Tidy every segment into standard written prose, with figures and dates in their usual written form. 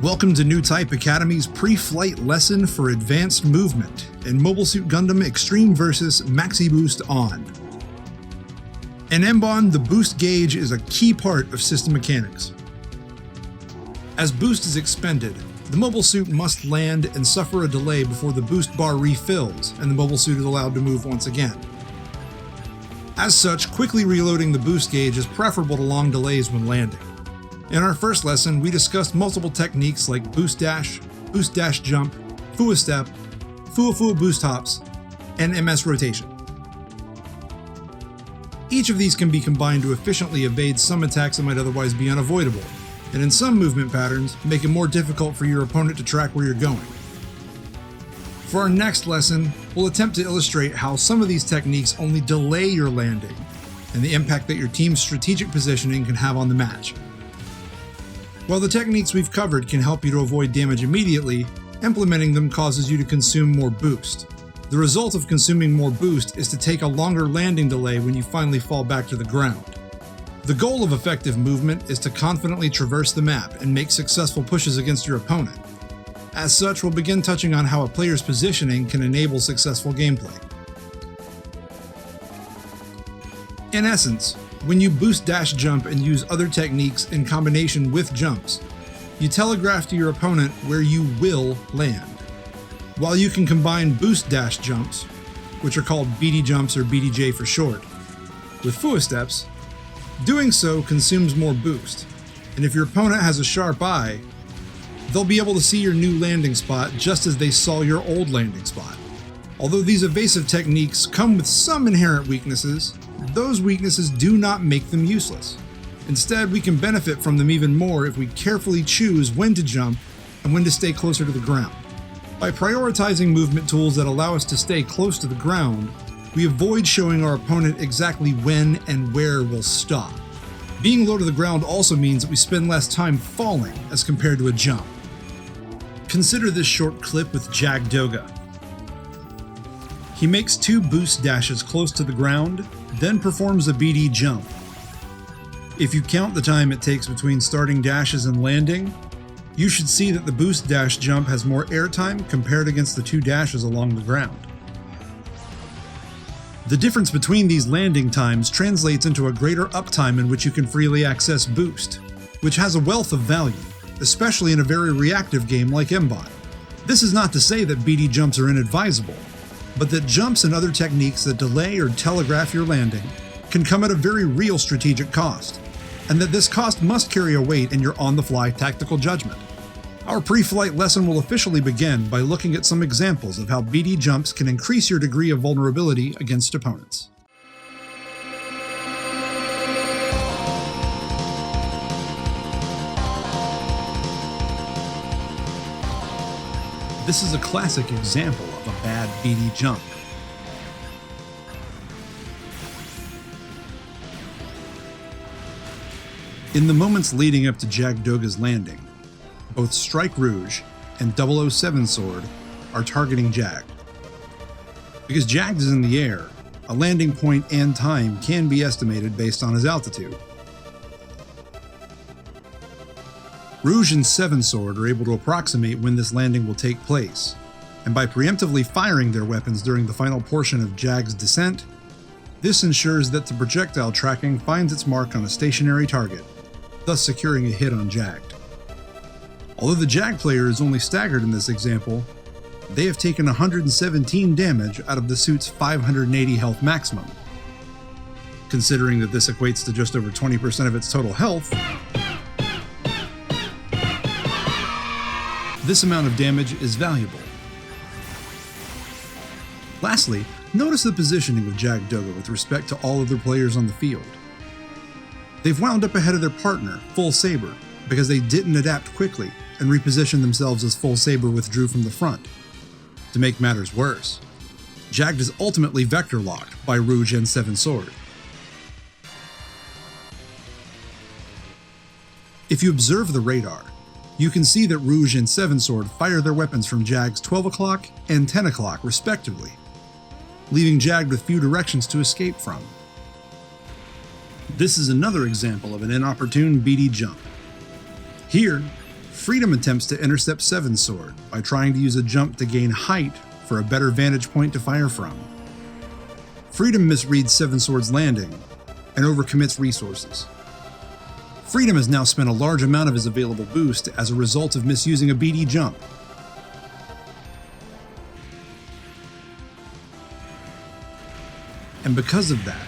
Welcome to Newtype Academy's pre-flight lesson for advanced movement in Mobile Suit Gundam Extreme vs. Maxi Boost On. In MBON, the boost gauge is a key part of system mechanics. As boost is expended, the mobile suit must land and suffer a delay before the boost bar refills and the mobile suit is allowed to move once again. As such, quickly reloading the boost gauge is preferable to long delays when landing. In our first lesson, we discussed multiple techniques like boost dash jump, Fua step, Fua boost hops, and MS rotation. Each of these can be combined to efficiently evade some attacks that might otherwise be unavoidable, and in some movement patterns, make it more difficult for your opponent to track where you're going. For our next lesson, we'll attempt to illustrate how some of these techniques only delay your landing, and the impact that your team's strategic positioning can have on the match. While the techniques we've covered can help you to avoid damage immediately, implementing them causes you to consume more boost. The result of consuming more boost is to take a longer landing delay when you finally fall back to the ground. The goal of effective movement is to confidently traverse the map and make successful pushes against your opponent. As such, we'll begin touching on how a player's positioning can enable successful gameplay. In essence, when you boost dash jump and use other techniques in combination with jumps, you telegraph to your opponent where you will land. While you can combine boost dash jumps, which are called BD jumps or BDJ for short, with Fua steps, doing so consumes more boost, and if your opponent has a sharp eye, they'll be able to see your new landing spot just as they saw your old landing spot. Although these evasive techniques come with some inherent weaknesses, those weaknesses do not make them useless. Instead, we can benefit from them even more if we carefully choose when to jump and when to stay closer to the ground. By prioritizing movement tools that allow us to stay close to the ground, we avoid showing our opponent exactly when and where we'll stop. Being low to the ground also means that we spend less time falling as compared to a jump. Consider this short clip with Jagdoga. He makes 2 boost dashes close to the ground, then performs a BD jump. If you count the time it takes between starting dashes and landing, you should see that the boost dash jump has more airtime compared against the 2 dashes along the ground. The difference between these landing times translates into a greater uptime in which you can freely access boost, which has a wealth of value, especially in a very reactive game like MBON. This is not to say that BD jumps are inadvisable, but that jumps and other techniques that delay or telegraph your landing can come at a very real strategic cost, and that this cost must carry a weight in your on-the-fly tactical judgment. Our pre-flight lesson will officially begin by looking at some examples of how BD jumps can increase your degree of vulnerability against opponents. This is a classic example of a bad BD jump. In the moments leading up to Jagdoga's landing, both Strike Rouge and 007 Sword are targeting Jag. Because Jag is in the air, a landing point and time can be estimated based on his altitude. Rouge and 7 Sword are able to approximate when this landing will take place, and by preemptively firing their weapons during the final portion of Jag's descent, this ensures that the projectile tracking finds its mark on a stationary target, thus securing a hit on Jag. Although the Jag player is only staggered in this example, they have taken 117 damage out of the suit's 580 health maximum. Considering that this equates to just over 20% of its total health, this amount of damage is valuable. Lastly, notice the positioning of Jagdoga with respect to all other players on the field. They've wound up ahead of their partner, Full Saber, because they didn't adapt quickly and reposition themselves as Full Saber withdrew from the front. To make matters worse, Jag is ultimately vector locked by Rouge and 7 Sword. If you observe the radar, you can see that Rouge and Seven Sword fire their weapons from Jag's 12 o'clock and 10 o'clock respectively, leaving Jag with few directions to escape from. This is another example of an inopportune BD jump. Here, Freedom attempts to intercept Seven Sword by trying to use a jump to gain height for a better vantage point to fire from. Freedom misreads Seven Sword's landing and overcommits resources. Freedom has now spent a large amount of his available boost as a result of misusing a BD jump. And because of that,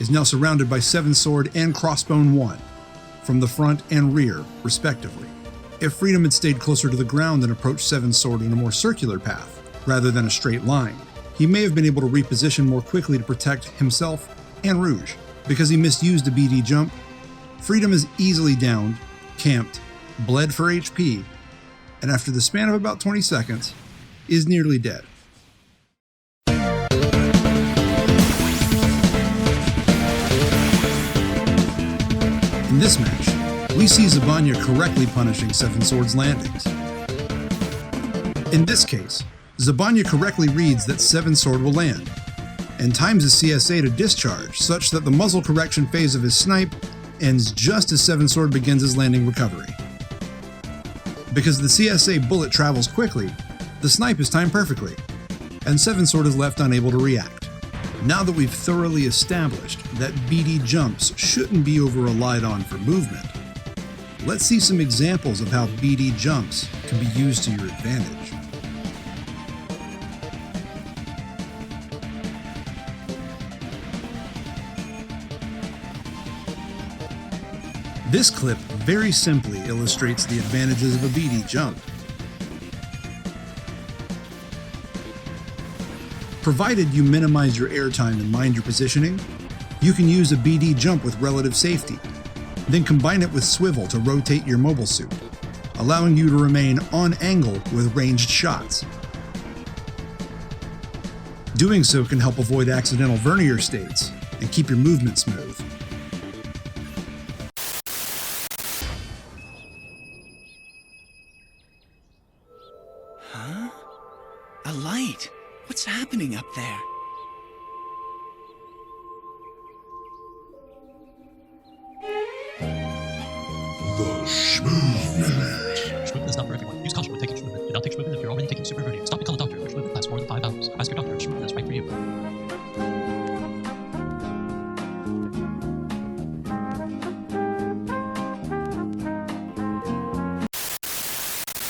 is now surrounded by Seven Sword and Crossbone 1, from the front and rear, respectively. If Freedom had stayed closer to the ground and approached Seven Sword in a more circular path, rather than a straight line, he may have been able to reposition more quickly to protect himself and Rouge. Because he misused a BD jump, Freedom is easily downed, camped, bled for HP, and after the span of about 20 seconds, is nearly dead. In this match, we see Zabanya correctly punishing Seven Sword's landings. In this case, Zabanya correctly reads that Seven Sword will land, and times his CSA to discharge such that the muzzle correction phase of his snipe ends just as Seven Sword begins his landing recovery. Because the CSA bullet travels quickly, the snipe is timed perfectly, and Seven Sword is left unable to react. Now that we've thoroughly established that BD jumps shouldn't be over-relied on for movement, let's see some examples of how BD jumps can be used to your advantage. This clip very simply illustrates the advantages of a BD jump. Provided you minimize your airtime and mind your positioning, you can use a BD jump with relative safety, then combine it with swivel to rotate your mobile suit, allowing you to remain on angle with ranged shots. Doing so can help avoid accidental vernier states and keep your movement smooth. Huh? A light! What's happening up there? The Schmovement. Schmovement is not for everyone. Use caution when taking Schmovement. Do not take Schmovement if you're already taking Super Hernia. Stop and call a doctor if Schmovement lasts more than 5 hours. Ask your doctor if Schmovement is right for you.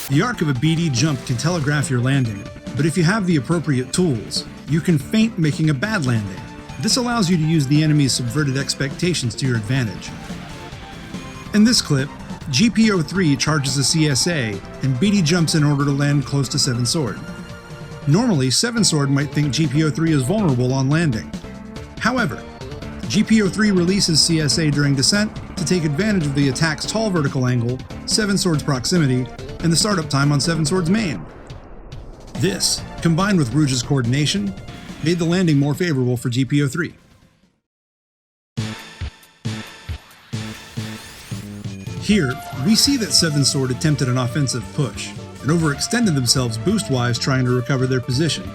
The arc of a BD jump can telegraph your landing, but if you have the appropriate tools, you can feint making a bad landing. This allows you to use the enemy's subverted expectations to your advantage. In this clip, GPO3 charges a CSA and BD jumps in order to land close to Seven Sword. Normally, Seven Sword might think GPO3 is vulnerable on landing. However, GPO3 releases CSA during descent to take advantage of the attack's tall vertical angle, Seven Sword's proximity, and the startup time on Seven Sword's main. This, combined with Rouge's coordination, made the landing more favorable for GPO3. Here, we see that Seven Sword attempted an offensive push, and overextended themselves boost-wise trying to recover their position.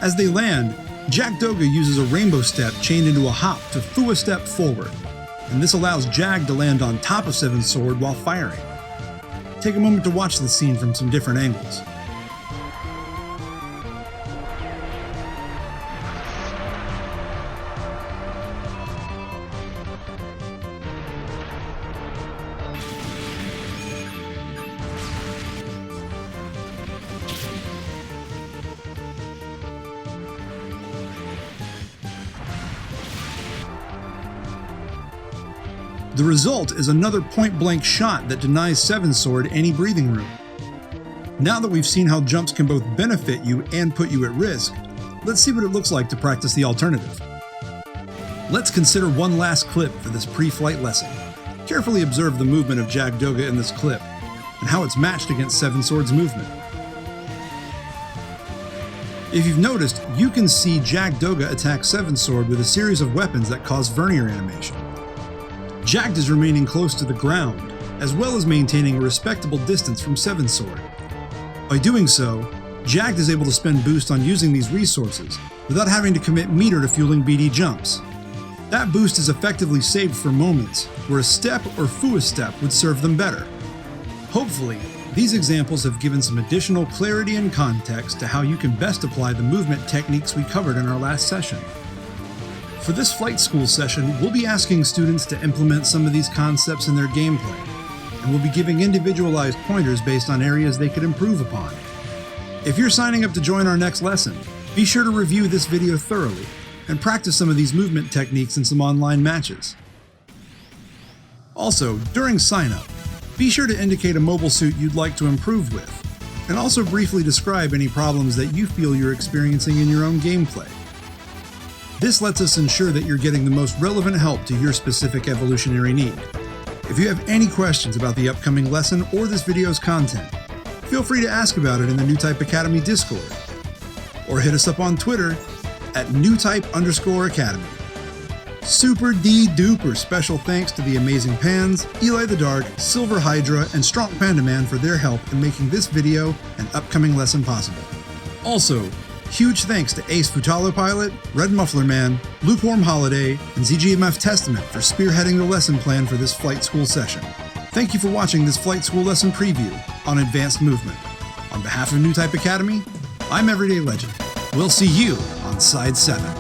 As they land, Jak Doga uses a rainbow step chained into a hop to foo a step forward, and this allows Jag to land on top of Seven Sword while firing. Take a moment to watch this scene from some different angles. The result is another point-blank shot that denies Seven Sword any breathing room. Now that we've seen how jumps can both benefit you and put you at risk, let's see what it looks like to practice the alternative. Let's consider one last clip for this pre-flight lesson. Carefully observe the movement of Jak Doga in this clip, and how it's matched against Seven Sword's movement. If you've noticed, you can see Jak Doga attack Seven Sword with a series of weapons that cause vernier animation. Jacked is remaining close to the ground, as well as maintaining a respectable distance from 7 Sword. By doing so, Jacked is able to spend boost on using these resources without having to commit meter to fueling BD jumps. That boost is effectively saved for moments where a step or Fua step would serve them better. Hopefully, these examples have given some additional clarity and context to how you can best apply the movement techniques we covered in our last session. For this flight school session, we'll be asking students to implement some of these concepts in their gameplay, and we'll be giving individualized pointers based on areas they could improve upon. If you're signing up to join our next lesson, be sure to review this video thoroughly and practice some of these movement techniques in some online matches. Also, during sign-up, be sure to indicate a mobile suit you'd like to improve with, and also briefly describe any problems that you feel you're experiencing in your own gameplay. This lets us ensure that you're getting the most relevant help to your specific evolutionary need. If you have any questions about the upcoming lesson or this video's content, feel free to ask about it in the Newtype Academy Discord, or hit us up on Twitter at Newtype_Academy. Super D-duper special thanks to the Amazing Pans, Eli the Dark, Silver Hydra, and Strong Panda Man for their help in making this video and upcoming lesson possible. Also, huge thanks to Ace Futalo Pilot, Red Muffler Man, Lukewarm Holiday, and ZGMF Testament for spearheading the lesson plan for this flight school session. Thank you for watching this flight school lesson preview on advanced movement. On behalf of Newtype Academy, I'm Everyday Legend. We'll see you on Side 7.